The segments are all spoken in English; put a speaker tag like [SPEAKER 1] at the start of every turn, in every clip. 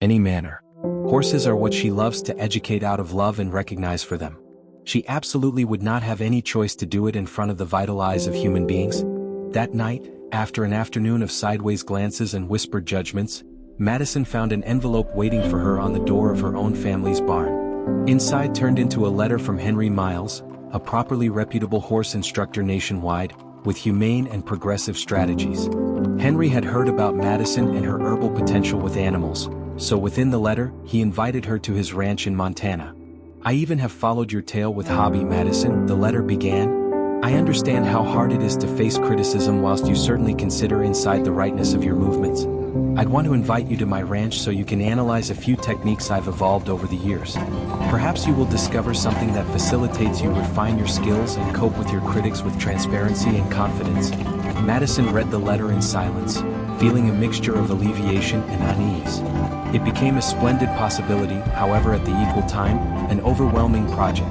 [SPEAKER 1] any manner. Horses are what she loves to educate out of love and recognize for them. She absolutely would not have any choice to do it in front of the vital eyes of human beings. That night, after an afternoon of sideways glances and whispered judgments, Madison found an envelope waiting for her on the door of her own family's barn. Inside turned into a letter from Henry Miles, a properly reputable horse instructor nationwide, with humane and progressive strategies. Henry had heard about Madison and her herbal potential with animals, so within the letter, he invited her to his ranch in Montana. "I even have followed your tale with hobby, Madison," the letter began. "I understand how hard it is to face criticism whilst you certainly consider inside the rightness of your movements. I'd want to invite you to my ranch so you can analyze a few techniques I've evolved over the years. Perhaps you will discover something that facilitates you refine your skills and cope with your critics with transparency and confidence." Madison read the letter in silence, feeling a mixture of alleviation and unease. It became a splendid possibility, however at the equal time, an overwhelming project.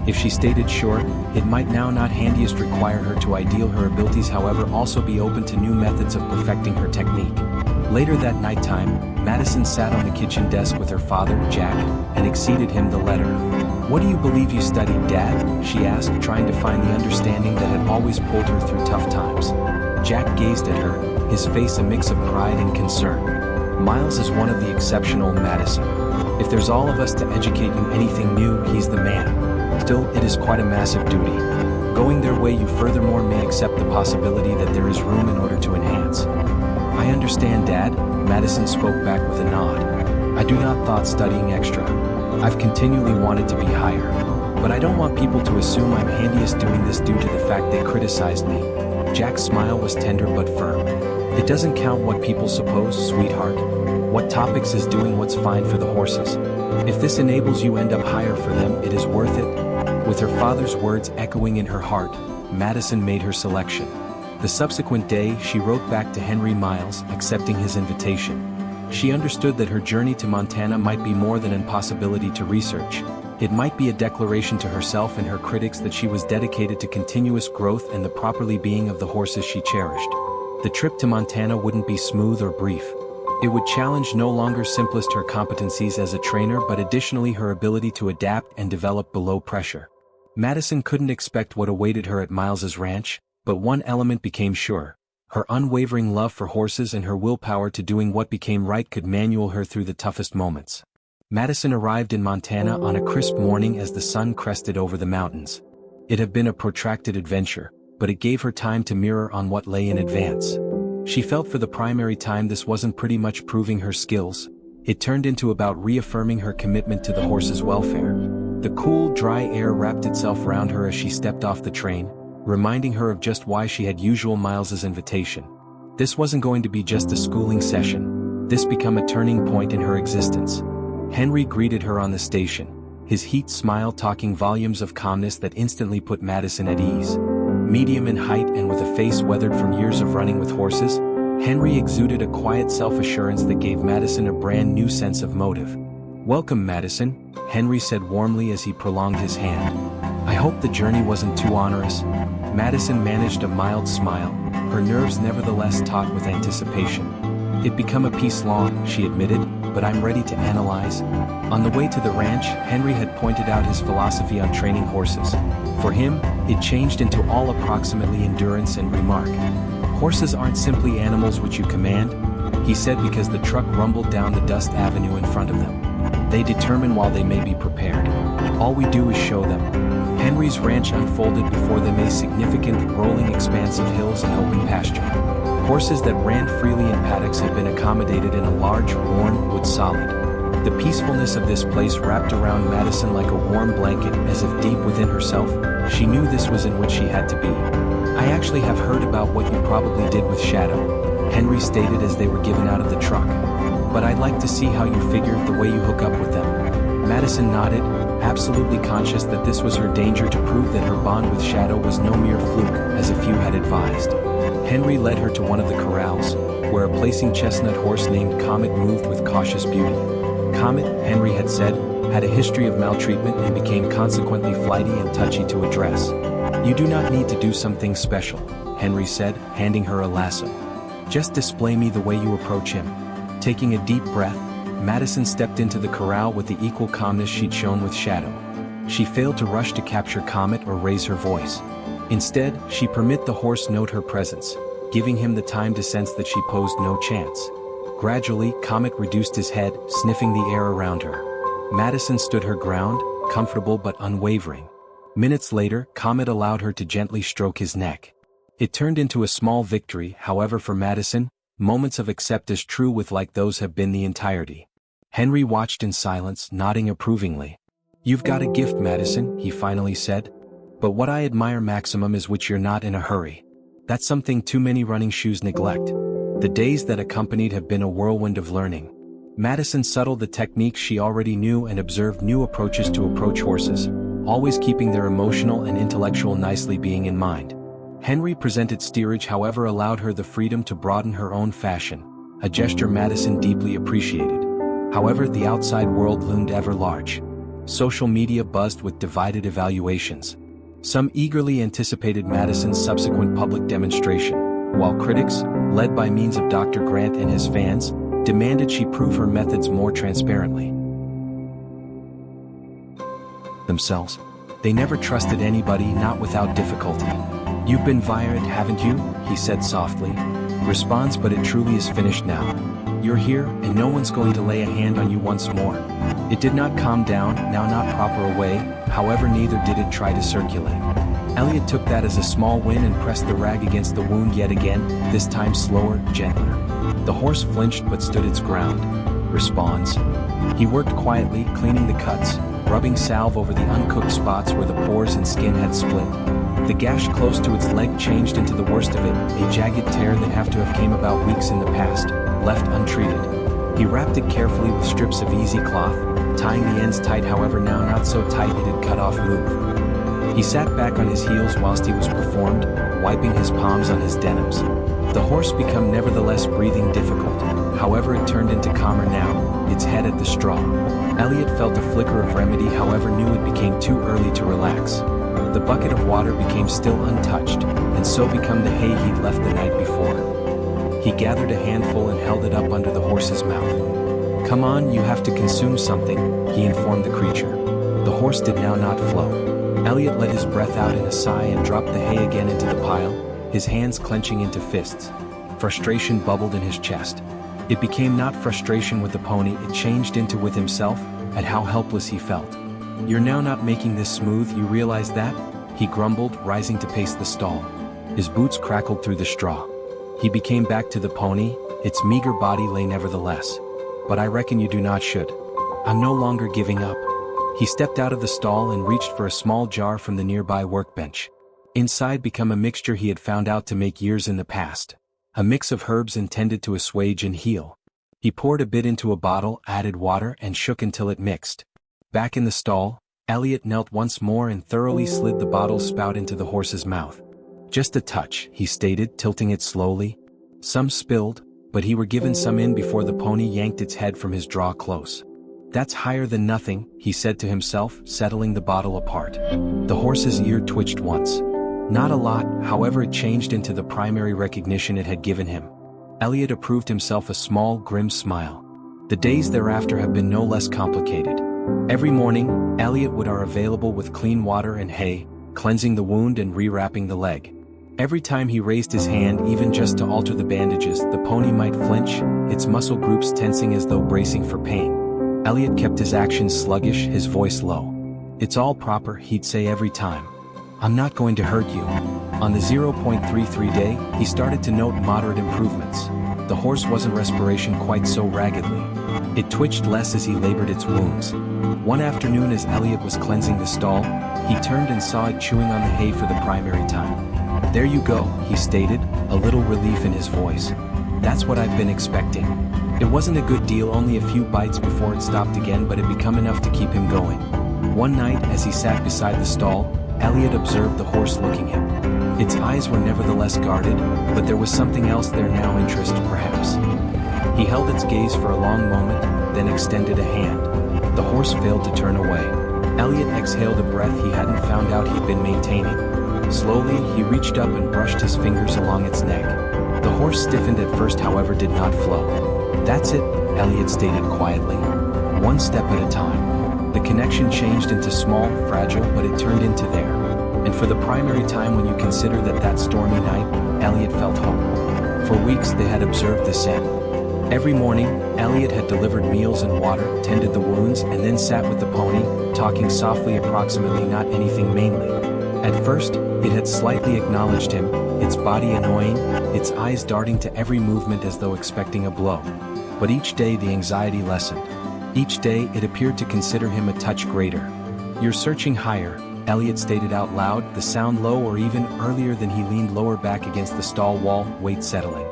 [SPEAKER 1] If she stated sure, it might now not handiest require her to ideal her abilities, however also be open to new methods of perfecting her technique. Later that nighttime, Madison sat on the kitchen desk with her father, Jack, and exceeded him the letter. "What do you believe you studied, Dad?" she asked, trying to find the understanding that had always pulled her through tough times. Jack gazed at her, his face a mix of pride and concern. "Miles is one of the exceptional, Madison. If there's all of us to educate you anything new, he's the man. Still, it is quite a massive duty. Going their way, you furthermore may accept the possibility that there is room in order to enhance." "I understand, Dad," Madison spoke back with a nod. "I do not thought studying extra. I've continually wanted to be higher. But I don't want people to assume I'm handiest doing this due to the fact they criticized me." Jack's smile was tender but firm. "It doesn't count what people suppose, sweetheart. What topics is doing what's fine for the horses. If this enables you end up higher for them, it is worth it." With her father's words echoing in her heart, Madison made her selection. The subsequent day, she wrote back to Henry Miles, accepting his invitation. She understood that her journey to Montana might be more than an impossibility to research. It might be a declaration to herself and her critics that she was dedicated to continuous growth and the properly being of the horses she cherished. The trip to Montana wouldn't be smooth or brief. It would challenge no longer simplest her competencies as a trainer but additionally her ability to adapt and develop below pressure. Madison couldn't expect what awaited her at Miles's ranch, but one element became sure. Her unwavering love for horses and her willpower to doing what became right could manual her through the toughest moments. Madison arrived in Montana on a crisp morning as the sun crested over the mountains. It had been a protracted adventure, but it gave her time to mirror on what lay in advance. She felt for the primary time this wasn't pretty much proving her skills. It turned into about reaffirming her commitment to the horse's welfare. The cool, dry air wrapped itself around her as she stepped off the train, reminding her of just why she had usual Miles's invitation. This wasn't going to be just a schooling session. This became a turning point in her existence. Henry greeted her on the station, his heat smile talking volumes of calmness that instantly put Madison at ease. Medium in height and with a face weathered from years of running with horses, Henry exuded a quiet self-assurance that gave Madison a brand new sense of motive. "Welcome, Madison," Henry said warmly as he prolonged his hand. "I hope the journey wasn't too onerous." Madison managed a mild smile, her nerves nevertheless taut with anticipation. "It become a piece long," she admitted, "but I'm ready to analyze." On the way to the ranch, Henry had pointed out his philosophy on training horses. For him, it changed into all approximately endurance and remark. "Horses aren't simply animals which you command," he said because the truck rumbled down the dust avenue in front of them. "They determine while they may be prepared. All we do is show them." Henry's ranch unfolded before them a significant, rolling expanse of hills and open pasture. Horses that ran freely in paddocks had been accommodated in a large, worn, wood solid. The peacefulness of this place wrapped around Madison like a warm blanket, as if deep within herself, she knew this was in which she had to be. "I actually have heard about what you probably did with Shadow," Henry stated as they were given out of the truck. "But I'd like to see how you figured the way you hook up with them." Madison nodded, absolutely conscious that this was her danger to prove that her bond with Shadow was no mere fluke, as a few had advised. Henry led her to one of the corrals, where a placing chestnut horse named Comet moved with cautious beauty. Comet, Henry had said, had a history of maltreatment and became consequently flighty and touchy to address. "You do not need to do something special," Henry said, handing her a lasso. "Just display me the way you approach him." Taking a deep breath, Madison stepped into the corral with the equal calmness she'd shown with Shadow. She failed to rush to capture Comet or raise her voice. Instead, she permitted the horse note her presence, giving him the time to sense that she posed no chance. Gradually, Comet reduced his head, sniffing the air around her. Madison stood her ground, comfortable but unwavering. Minutes later, Comet allowed her to gently stroke his neck. It turned into a small victory, however for Madison, moments of accept as true with like those have been the entirety. Henry watched in silence, nodding approvingly. "You've got a gift, Madison," he finally said. "But what I admire maximum is which you're not in a hurry. That's something too many running shoes neglect. The days that accompanied have been a whirlwind of learning." Madison settled the techniques she already knew and observed new approaches to approach horses, always keeping their emotional and intellectual nicely being in mind. Henry presented steerage however allowed her the freedom to broaden her own fashion, a gesture Madison deeply appreciated. However, the outside world loomed ever large. Social media buzzed with divided evaluations. Some eagerly anticipated Madison's subsequent public demonstration, while critics, led by means of Dr. Grant and his fans, demanded she prove her methods more transparently. Themselves. They never trusted anybody, not without difficulty. "You've been via it, haven't you?" he said softly. "Response, but it truly is finished now. You're here, and no one's going to lay a hand on you once more." It did not calm down, now not proper away, however neither did it try to circulate. Elliot took that as a small win and pressed the rag against the wound yet again, this time slower, gentler. The horse flinched but stood its ground. Response. He worked quietly, cleaning the cuts, rubbing salve over the uncooked spots where the pores and skin had split. The gash close to its leg changed into the worst of it, a jagged tear that have to have came about weeks in the past, left untreated. He wrapped it carefully with strips of easy cloth, tying the ends tight however now not so tight it had cut off move. He sat back on his heels whilst he was performed, wiping his palms on his denims. The horse became nevertheless breathing difficult, however it turned into calmer now, its head at the straw. Elliot felt a flicker of remedy however knew it became too early to relax. The bucket of water became still untouched, and so became the hay he'd left the night before. He gathered a handful and held it up under the horse's mouth. "Come on, you have to consume something," he informed the creature. The horse did now not flow. Elliot let his breath out in a sigh and dropped the hay again into the pile, his hands clenching into fists. Frustration bubbled in his chest. It became not frustration with the pony, it changed into with himself, at how helpless he felt. "You're now not making this smooth, you realize that?" he grumbled, rising to pace the stall. His boots crackled through the straw. He became back to the pony, its meager body lay nevertheless. "But I reckon you do not should. I'm no longer giving up." He stepped out of the stall and reached for a small jar from the nearby workbench. Inside became a mixture he had found out to make years in the past. A mix of herbs intended to assuage and heal. He poured a bit into a bottle, added water and shook until it mixed. Back in the stall, Elliot knelt once more and thoroughly slid the bottle's spout into the horse's mouth. "Just a touch," he stated, tilting it slowly. Some spilled, but he were given some in before the pony yanked its head from his draw close. "That's higher than nothing," he said to himself, settling the bottle apart. The horse's ear twitched once. Not a lot, however it changed into the primary recognition it had given him. Elliot approved himself a small, grim smile. The days thereafter have been no less complicated. Every morning, Elliot would are available with clean water and hay, cleansing the wound and rewrapping the leg. Every time he raised his hand even just to alter the bandages, the pony might flinch, its muscle groups tensing as though bracing for pain. Elliot kept his actions sluggish, his voice low. "It's all proper," he'd say every time. "I'm not going to hurt you." On the 0.33 day, he started to note moderate improvements. The horse wasn't respiration quite so raggedly. It twitched less as he labored its wounds. One afternoon as Elliot was cleansing the stall, he turned and saw it chewing on the hay for the primary time. "There you go," he stated, a little relief in his voice. "That's what I've been expecting." It wasn't a good deal, only a few bites before it stopped again, but it became enough to keep him going. One night, as he sat beside the stall, Elliot observed the horse looking him. Its eyes were nevertheless guarded, but there was something else there now, interest perhaps. He held its gaze for a long moment, then extended a hand. The horse failed to turn away. Elliot exhaled a breath he hadn't found out he'd been maintaining. Slowly, he reached up and brushed his fingers along its neck. The horse stiffened at first, however did not flow. "That's it," Elliot stated quietly. One step at a time. The connection changed into small, fragile, but it turned into there. And for the primary time when you consider that stormy night, Elliot felt hope. For weeks they had observed the same. Every morning, Elliot had delivered meals and water, tended the wounds, and then sat with the pony, talking softly, approximately, not anything mainly. At first, it had slightly acknowledged him, its body annoying, its eyes darting to every movement as though expecting a blow. But each day the anxiety lessened. Each day it appeared to consider him a touch greater. "You're searching higher," Elliot stated out loud, the sound low, or even earlier than he leaned lower back against the stall wall, weight settling.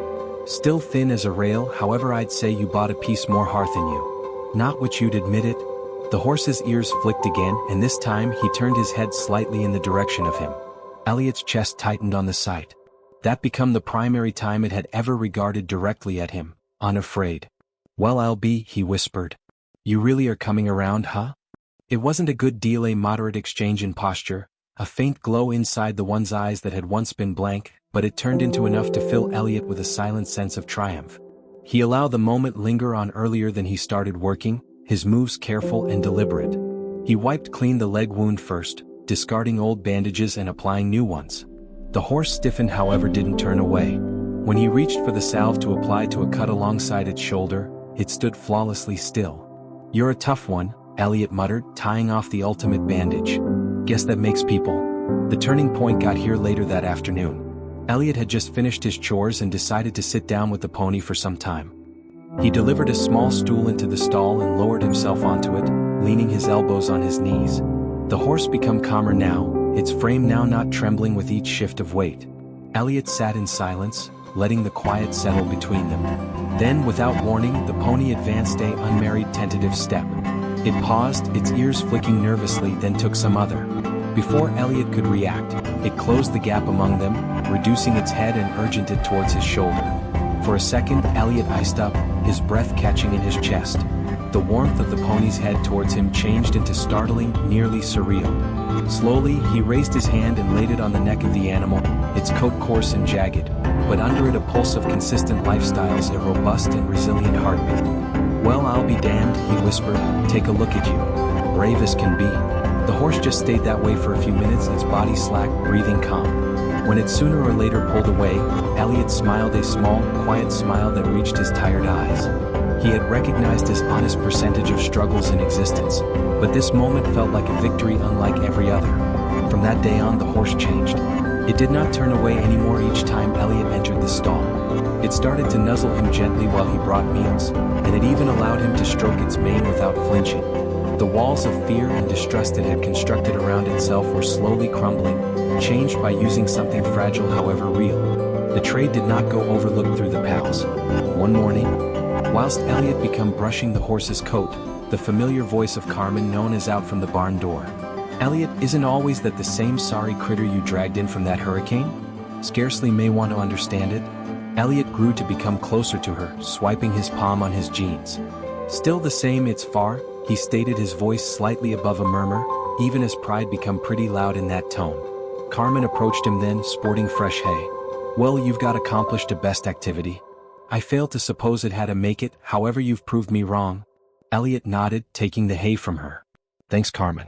[SPEAKER 1] "Still thin as a rail, however I'd say you bought a piece more hearth in you. Not what you'd admit it." The horse's ears flicked again, and this time he turned his head slightly in the direction of him. Elliot's chest tightened on the sight. That became the primary time it had ever regarded directly at him, unafraid. "Well, I'll be," he whispered. "You really are coming around, huh?" It wasn't a good deal, a moderate exchange in posture, a faint glow inside the one's eyes that had once been blank, but it turned into enough to fill Elliot with a silent sense of triumph. He allowed the moment linger on earlier than he started working, his moves careful and deliberate. He wiped clean the leg wound first, discarding old bandages and applying new ones. The horse stiffened, however didn't turn away. When he reached for the salve to apply to a cut alongside its shoulder, it stood flawlessly still. "You're a tough one," Elliot muttered, tying off the ultimate bandage. "Guess that makes people." The turning point got here later that afternoon. Elliot had just finished his chores and decided to sit down with the pony for some time. He delivered a small stool into the stall and lowered himself onto it, leaning his elbows on his knees. The horse became calmer now, its frame now not trembling with each shift of weight. Elliot sat in silence, letting the quiet settle between them. Then, without warning, the pony advanced a unmarried tentative step. It paused, its ears flicking nervously, then took some other. Before Elliot could react, it closed the gap among them, reducing its head and urgent it towards his shoulder. For a second, Elliot iced up, his breath catching in his chest. The warmth of the pony's head towards him changed into startling, nearly surreal. Slowly, he raised his hand and laid it on the neck of the animal, its coat coarse and jagged, but under it a pulse of consistent lifestyles, a robust and resilient heartbeat. "Well, I'll be damned," he whispered, "take a look at you. Brave as can be." The horse just stayed that way for a few minutes, its body slack, breathing calm. When it sooner or later pulled away, Elliot smiled, a small, quiet smile that reached his tired eyes. He had recognized his honest percentage of struggles in existence, but this moment felt like a victory unlike every other. From that day on, the horse changed. It did not turn away anymore each time Elliot entered the stall. It started to nuzzle him gently while he brought meals, and it even allowed him to stroke its mane without flinching. The walls of fear and distrust it had constructed around itself were slowly crumbling, changed by using something fragile however real. The trade did not go overlooked through the pals. One morning, whilst Elliot began brushing the horse's coat, the familiar voice of Carmen known as out from the barn door. "Elliot, isn't always that the same sorry critter you dragged in from that hurricane? Scarcely may want to understand it." Elliot grew to become closer to her, swiping his palm on his jeans. "Still the same, it's far," he stated, his voice slightly above a murmur, even as pride became pretty loud in that tone. Carmen approached him then, sporting fresh hay. "Well, you've got accomplished a best activity. I failed to suppose it had to make it, however you've proved me wrong." Elliot nodded, taking the hay from her. "Thanks, Carmen.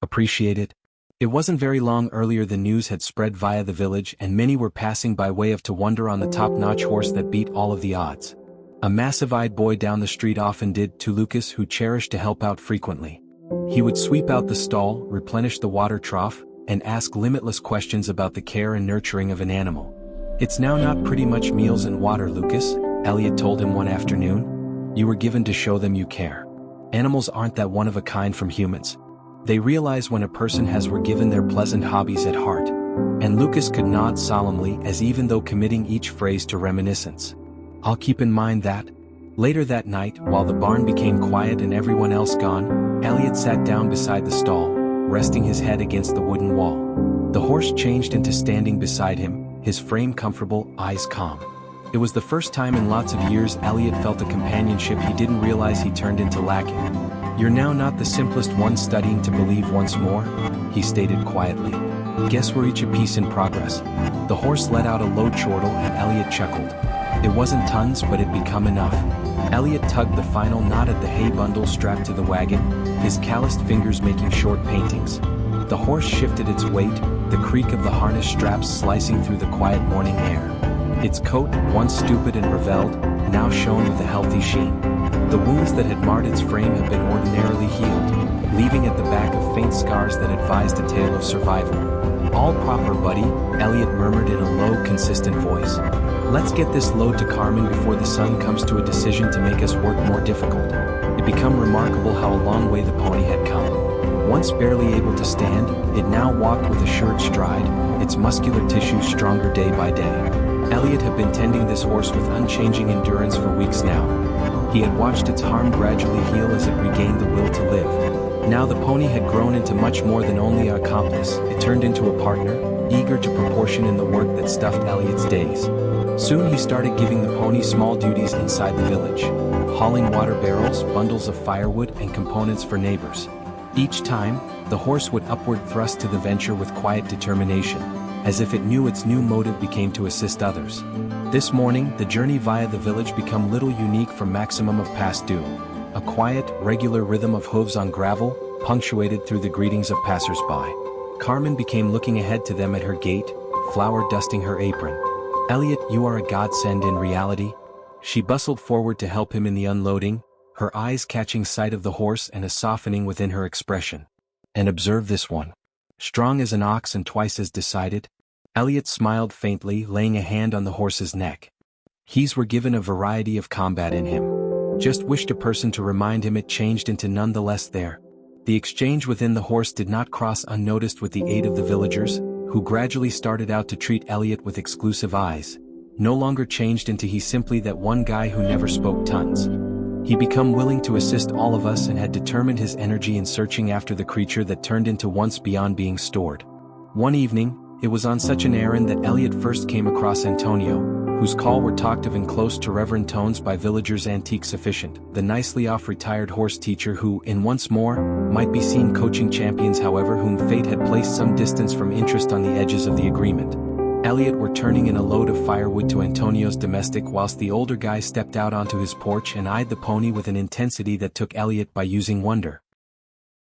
[SPEAKER 1] Appreciate it." It wasn't very long earlier the news had spread via the village, and many were passing by way of to wonder on the top-notch horse that beat all of the odds. A massive-eyed boy down the street often did to Lucas, who cherished to help out frequently. He would sweep out the stall, replenish the water trough, and ask limitless questions about the care and nurturing of an animal. "It's now not pretty much meals and water, Lucas," Elliot told him one afternoon. "You were given to show them you care. Animals aren't that one of a kind from humans. They realize when a person were given their pleasant hobbies at heart." And Lucas could nod solemnly, as even though committing each phrase to reminiscence. "I'll keep in mind that." Later that night, while the barn became quiet and everyone else gone, Elliot sat down beside the stall, resting his head against the wooden wall. The horse changed into standing beside him, his frame comfortable, eyes calm. It was the first time in lots of years Elliot felt a companionship he didn't realize he turned into lacking. "You're now not the simplest one studying to believe once more," he stated quietly. "Guess we're each a piece in progress." The horse let out a low chortle and Elliot chuckled. It wasn't tons, but it become enough. Elliot tugged the final knot at the hay bundle strapped to the wagon, his calloused fingers making short paintings. The horse shifted its weight, the creak of the harness straps slicing through the quiet morning air. Its coat, once stupid and reveled, now shone with a healthy sheen. The wounds that had marred its frame had been ordinarily healed, leaving at the back of faint scars that advised a tale of survival. "All proper, buddy," Elliot murmured in a low, consistent voice. "Let's get this load to Carmen before the sun comes to a decision to make us work more difficult." It became remarkable how a long way the pony had come. Once barely able to stand, it now walked with assured stride, its muscular tissues stronger day by day. Elliot had been tending this horse with unchanging endurance for weeks now. He had watched its harm gradually heal as it regained the will to live. Now the pony had grown into much more than only an accomplice. It turned into a partner, eager to proportion in the work that stuffed Elliot's days. Soon he started giving the pony small duties inside the village, hauling water barrels, bundles of firewood, and components for neighbors. Each time, the horse would upward thrust to the venture with quiet determination, as if it knew its new motive became to assist others. This morning, the journey via the village became little unique from maximum of past due. A quiet, regular rhythm of hooves on gravel, punctuated through the greetings of passers-by. Carmen became looking ahead to them at her gate, flour dusting her apron. "Elliot, you are a godsend in reality." She bustled forward to help him in the unloading, her eyes catching sight of the horse and a softening within her expression. "And observe this one. Strong as an ox and twice as decided." Elliot smiled faintly, laying a hand on the horse's neck. He's were given a variety of combat in him. Just wished a person to remind him it changed into nonetheless there. The exchange within the horse did not cross unnoticed with the aid of the villagers, who gradually started out to treat Elliot with exclusive eyes. No longer changed into he simply that one guy who never spoke tons. He become willing to assist all of us and had determined his energy in searching after the creature that turned into once beyond being stored. One evening, it was on such an errand that Elliot first came across Antonio, whose call were talked of in close to reverent tones by villagers antique sufficient, the nicely off retired horse teacher who, in once more, might be seen coaching champions however whom fate had placed some distance from interest on the edges of the agreement. Elliot were turning in a load of firewood to Antonio's domestic whilst the older guy stepped out onto his porch and eyed the pony with an intensity that took Elliot by using wonder.